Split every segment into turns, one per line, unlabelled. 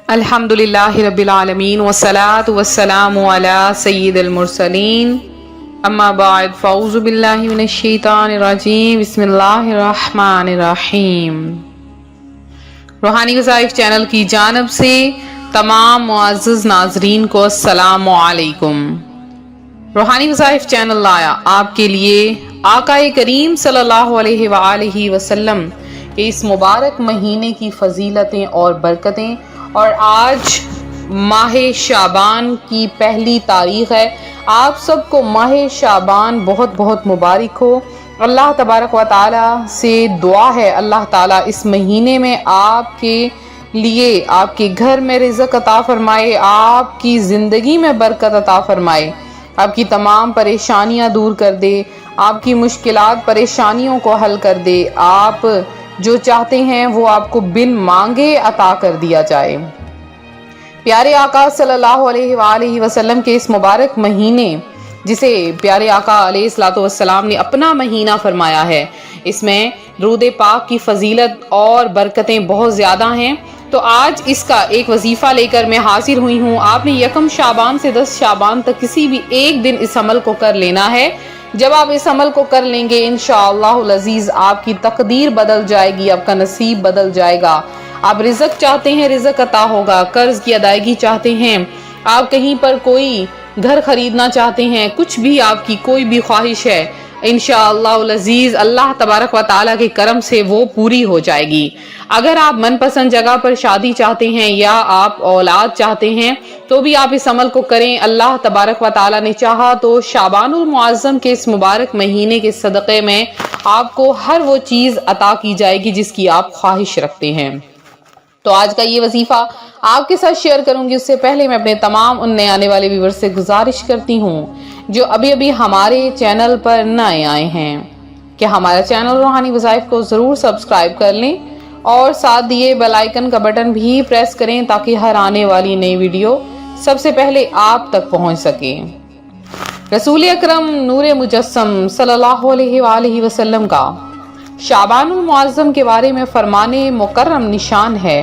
الحمدللہ رب العالمین والصلاة والسلام علی سید المرسلین اما بعد فاعوذ باللہ من الشیطان الرجیم بسم اللہ الرحمن الرحیم۔ روحانی وظائف چینل کی جانب سے تمام معزز ناظرین کو السلام علیکم۔ روحانی وظائف چینل لایا آپ کے لیے آقا کریم صلی اللہ علیہ وآلہ وسلم کے اس مبارک مہینے کی فضیلتیں اور برکتیں، اور آج ماہ شعبان کی پہلی تاریخ ہے۔ آپ سب کو ماہ شعبان بہت بہت مبارک ہو۔ اللہ تبارک و تعالی سے دعا ہے اللہ تعالیٰ اس مہینے میں آپ کے لیے آپ کے گھر میں رزق عطا فرمائے، آپ کی زندگی میں برکت عطا فرمائے، آپ کی تمام پریشانیاں دور کر دے، آپ کی مشکلات پریشانیوں کو حل کر دے، آپ جو چاہتے ہیں وہ آپ کو بن مانگے عطا کر دیا جائے۔ پیارے آقا صلی اللہ علیہ وآلہ وسلم کے اس مبارک مہینے، جسے پیارے آقا علیہ الصلوۃ والسلام نے اپنا مہینہ فرمایا ہے، اس میں درود پاک کی فضیلت اور برکتیں بہت زیادہ ہیں۔ تو آج اس کا ایک وظیفہ لے کر میں حاضر ہوئی ہوں۔ آپ نے یکم شعبان سے 10 شعبان تک کسی بھی ایک دن اس عمل کو کر لینا ہے۔ جب آپ اس عمل کو کر لیں گے انشاءاللہ العزیز آپ کی تقدیر بدل جائے گی، آپ کا نصیب بدل جائے گا۔ آپ رزق چاہتے ہیں رزق عطا ہوگا، قرض کی ادائیگی چاہتے ہیں، آپ کہیں پر کوئی گھر خریدنا چاہتے ہیں، کچھ بھی آپ کی کوئی بھی خواہش ہے، انشاءاللہ العزیز اللہ تبارک و تعالیٰ کے کرم سے وہ پوری ہو جائے گی۔ اگر آپ من پسند جگہ پر شادی چاہتے ہیں یا آپ اولاد چاہتے ہیں تو بھی آپ اس عمل کو کریں۔ اللہ تبارک و تعالیٰ نے چاہا تو شعبان المعظم کے اس مبارک مہینے کے صدقے میں آپ کو ہر وہ چیز عطا کی جائے گی جس کی آپ خواہش رکھتے ہیں۔ تو آج کا یہ وظیفہ آپ کے ساتھ شیئر کروں گی، اس سے پہلے میں اپنے تمام ان نئے آنے والے ویورز سے گزارش کرتی ہوں جو ابھی ہمارے چینل پر نئے آئے ہیں کہ ہمارا چینل روحانی وظائف کو ضرور سبسکرائب کر لیں اور ساتھ دیے بیل آئیکن کا بٹن بھی پریس کریں تاکہ ہر آنے والی نئی ویڈیو سب سے پہلے آپ تک پہنچ سکے۔ رسول اکرم نور مجسم صلی اللہ علیہ وآلہ وسلم کا شعبان المعظم کے بارے میں فرمانے مکرم نشان ہے،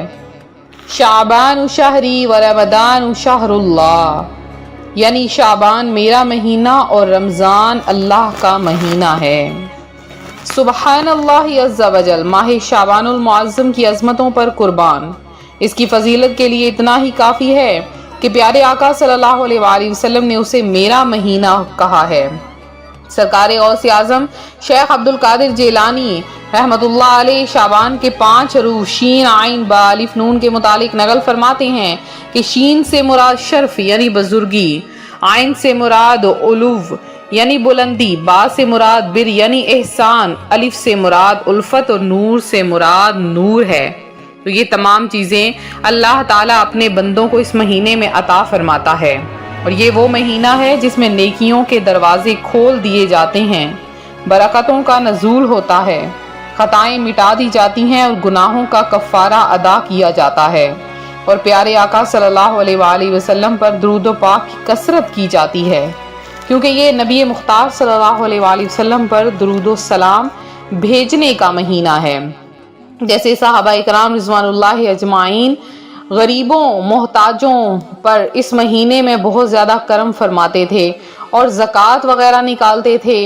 شعبان شہری و رمضان شہر اللہ، یعنی شعبان میرا مہینہ اور رمضان اللہ کا مہینہ ہے۔ سبحان اللہ عز و جل، ماہ شعبان المعظم کی عظمتوں پر قربان، اس کی فضیلت کے لیے اتنا ہی کافی ہے کہ پیارے آقا صلی اللہ علیہ وآلہ وسلم نے اسے میرا مہینہ کہا ہے۔ سرکار غوث اعظم شیخ عبد القادر جیلانی رحمت اللہ علیہ شعبان کے 5 حروف شین عین با الف نون کے متعلق نقل فرماتے ہیں کہ شین سے مراد شرف یعنی بزرگی، عین سے مراد علو یعنی بلندی، با سے مراد بر یعنی احسان، الف سے مراد الفت اور نور سے مراد نور ہے۔ تو یہ تمام چیزیں اللہ تعالیٰ اپنے بندوں کو اس مہینے میں عطا فرماتا ہے، اور یہ وہ مہینہ ہے جس میں نیکیوں کے دروازے کھول دیے جاتے ہیں، برکتوں کا نزول ہوتا ہے، خطائیں مٹا دی جاتی ہیں اور گناہوں کا کفارہ ادا کیا جاتا ہے، اور پیارے آقا صلی اللہ علیہ وآلہ وسلم پر درود و پاک کی کثرت کی جاتی ہے، کیونکہ یہ نبی مختار صلی اللہ علیہ وآلہ وسلم پر درود و سلام بھیجنے کا مہینہ ہے۔ جیسے صحابہ اکرام رضوان اللہ اجمعین غریبوں محتاجوں پر اس مہینے میں بہت زیادہ کرم فرماتے تھے اور زکوٰۃ وغیرہ نکالتے تھے۔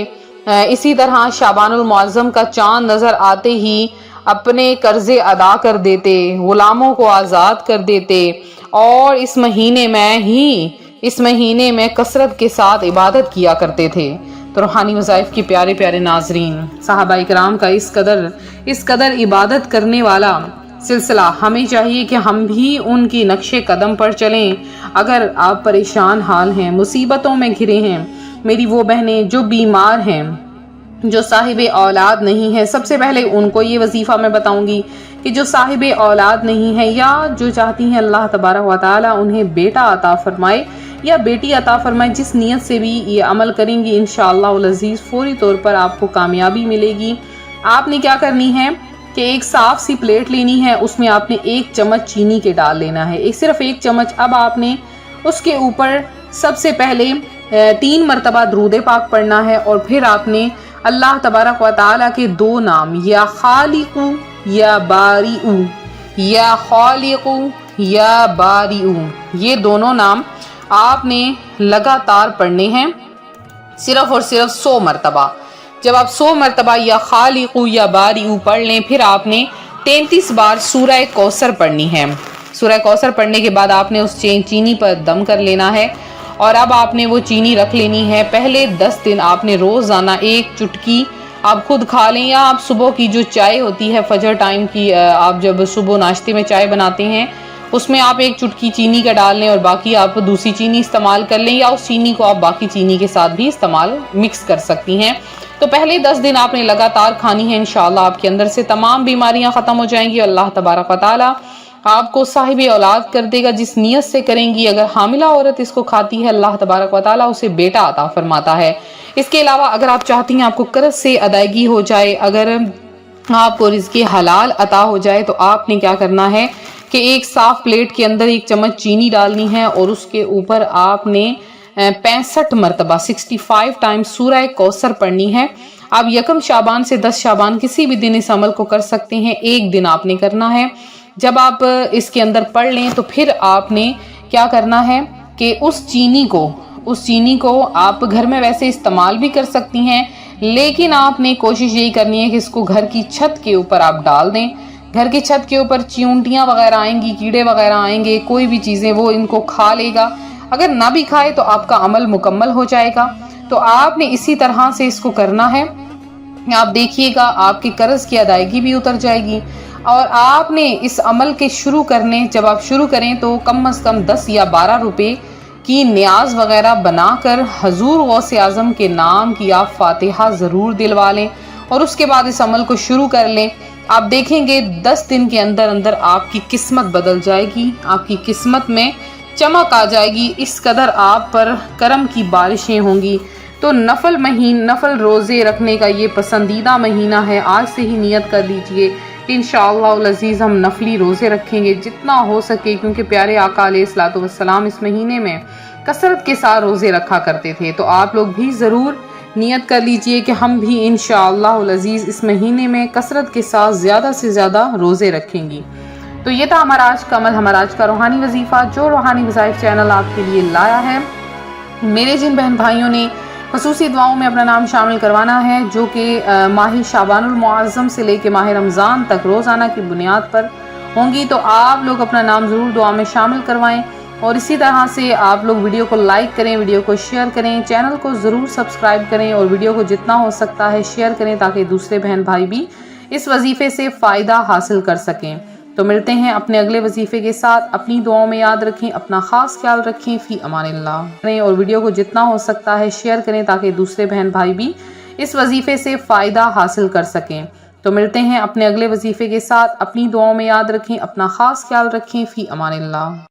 اسی طرح شعبان المعظم کا چاند نظر آتے ہی اپنے قرضے ادا کر دیتے، غلاموں کو آزاد کر دیتے، اور اس مہینے میں کثرت کے ساتھ عبادت کیا کرتے تھے۔ تو روحانی وظائف کی پیارے پیارے ناظرین، صحابہ اکرام کا اس قدر عبادت کرنے والا سلسلہ، ہمیں چاہیے کہ ہم بھی ان کی نقش قدم پر چلیں۔ اگر آپ پریشان حال ہیں، مصیبتوں میں گھرے ہیں، میری وہ بہنیں جو بیمار ہیں، جو صاحب اولاد نہیں ہے، سب سے پہلے ان کو یہ وظیفہ میں بتاؤں گی کہ جو صاحب اولاد نہیں ہے یا جو چاہتی ہیں اللہ تبارک و تعالیٰ انہیں بیٹا عطا فرمائے یا بیٹی عطا فرمائے، جس نیت سے بھی یہ عمل کریں گی انشاءاللہ العزیز فوری طور پر آپ کو کامیابی ملے گی۔ آپ نے کیا کرنی ہے کہ ایک صاف سی پلیٹ لینی ہے، اس میں آپ نے 1 چمچ چینی کے ڈال لینا ہے، صرف 1 چمچ۔ اب آپ نے اس کے اوپر سب سے پہلے 3 مرتبہ درود پاک پڑھنا ہے، اور پھر آپ نے اللہ تبارک و تعالیٰ کے 2 نام یا خالق یا باری، یا خالق یا بارئ، یہ دونوں نام آپ نے لگاتار پڑھنے ہیں صرف اور صرف 100 مرتبہ۔ جب آپ 100 مرتبہ یا خالق یا بارئ پڑھ لیں، پھر آپ نے 33 بار سورہ کوثر پڑھنی ہے۔ سورہ کوثر پڑھنے کے بعد آپ نے اس چینی پر دم کر لینا ہے، اور اب آپ نے وہ چینی رکھ لینی ہے۔ پہلے 10 دن آپ نے روزانہ 1 چٹکی آپ خود کھا لیں، یا آپ صبح کی جو چائے ہوتی ہے فجر ٹائم کی، آپ جب صبح ناشتے میں چائے بناتے ہیں اس میں آپ 1 چٹکی چینی کا ڈال لیں اور باقی آپ دوسری چینی استعمال کر لیں، یا اس چینی کو آپ باقی چینی کے ساتھ بھی استعمال مکس کر سکتی ہیں۔ تو پہلے 10 دن آپ نے لگاتار کھانی ہے، انشاءاللہ آپ کے اندر سے تمام بیماریاں ختم ہو جائیں گی۔ اللہ تبارک و تعالی آپ کو صاحب اولاد کر دے گا جس نیت سے کریں گی۔ اگر حاملہ عورت اس کو کھاتی ہے، اللہ تبارک و تعالی اسے بیٹا عطا فرماتا ہے۔ اس کے علاوہ اگر آپ چاہتی ہیں آپ کو قرض سے ادائیگی ہو جائے، اگر آپ کو رزق حلال عطا ہو جائے، تو آپ نے کیا کرنا ہے کہ ایک صاف پلیٹ کے اندر 1 چمچ چینی ڈالنی ہے، اور اس کے اوپر آپ نے 65 مرتبہ 65 ٹائم سورہ کوثر پڑھنی ہے۔ آپ 1 شعبان سے 10 شعبان کسی بھی دن اس عمل کو کر سکتے ہیں، 1 دن آپ نے کرنا ہے۔ جب آپ اس کے اندر پڑھ لیں تو پھر آپ نے کیا کرنا ہے کہ اس چینی کو آپ گھر میں ویسے استعمال بھی کر سکتی ہیں، لیکن آپ نے کوشش یہی کرنی ہے کہ اس کو گھر کی چھت کے اوپر آپ ڈال دیں۔ گھر کی چھت کے اوپر چیونٹیاں وغیرہ آئیں گی، کیڑے وغیرہ آئیں گے، کوئی بھی چیزیں وہ ان کو کھا لے گا۔ اگر نہ بھی کھائے تو آپ کا عمل مکمل ہو جائے گا۔ تو آپ نے اسی طرح سے اس کو کرنا ہے۔ آپ دیکھیے گا آپ کی قرض کی ادائیگی بھی اتر جائے گی، اور آپ نے اس عمل کے جب آپ شروع کریں تو کم از کم 10 یا 12 روپے کی نیاز وغیرہ بنا کر حضور غوث اعظم کے نام کی آپ فاتحہ ضرور دلوا لیں، اور اس کے بعد اس عمل کو شروع کر لیں۔ آپ دیکھیں گے 10 دن کے اندر اندر آپ کی قسمت بدل جائے گی، آپ کی قسمت میں چمک آ جائے گی، اس قدر آپ پر کرم کی بارشیں ہوں گی۔ تو نفل روزے رکھنے کا یہ پسندیدہ مہینہ ہے، آج سے ہی نیت کر لیجئے کہ انشاءاللہ العزیز ہم نفلی روزے رکھیں گے جتنا ہو سکے، کیونکہ پیارے آقا علیہ الصلوۃ والسلام اس مہینے میں کثرت کے ساتھ روزے رکھا کرتے تھے۔ تو آپ لوگ بھی ضرور نیت کر لیجئے کہ ہم بھی انشاءاللہ العزیز اس مہینے میں کثرت کے ساتھ زیادہ سے زیادہ روزے رکھیں گی۔ تو یہ تھا ہمارا آج کا عمل، ہمارا آج کا روحانی وظیفہ جو روحانی وظائف چینل آپ کے لیے لایا ہے۔ میرے جن بہن بھائیوں نے خصوصی دعاؤں میں اپنا نام شامل کروانا ہے، جو کہ ماہ شعبان المعظم سے لے کے ماہ رمضان تک روزانہ کی بنیاد پر ہوں گی، تو آپ لوگ اپنا نام ضرور دعا میں شامل کروائیں، اور اسی طرح سے آپ لوگ ویڈیو کو لائک کریں، ویڈیو کو شیئر کریں، چینل کو ضرور سبسکرائب کریں، اور ویڈیو کو جتنا ہو سکتا ہے شیئر کریں تاکہ دوسرے بہن بھائی بھی اس وظیفے سے فائدہ حاصل کر سکیں۔ تو ملتے ہیں اپنے اگلے وظیفے کے ساتھ۔ اپنی دعاؤں میں یاد رکھیں، اپنا خاص خیال رکھیں۔ فی امان اللہ، اور ویڈیو کو جتنا ہو سکتا ہے شیئر کریں تاکہ دوسرے بہن بھائی بھی اس وظیفے سے فائدہ حاصل کر سکیں۔ تو ملتے ہیں اپنے اگلے وظیفے کے ساتھ۔ اپنی دعاؤں میں یاد رکھیں، اپنا خاص خیال رکھیں۔ فی امان اللہ۔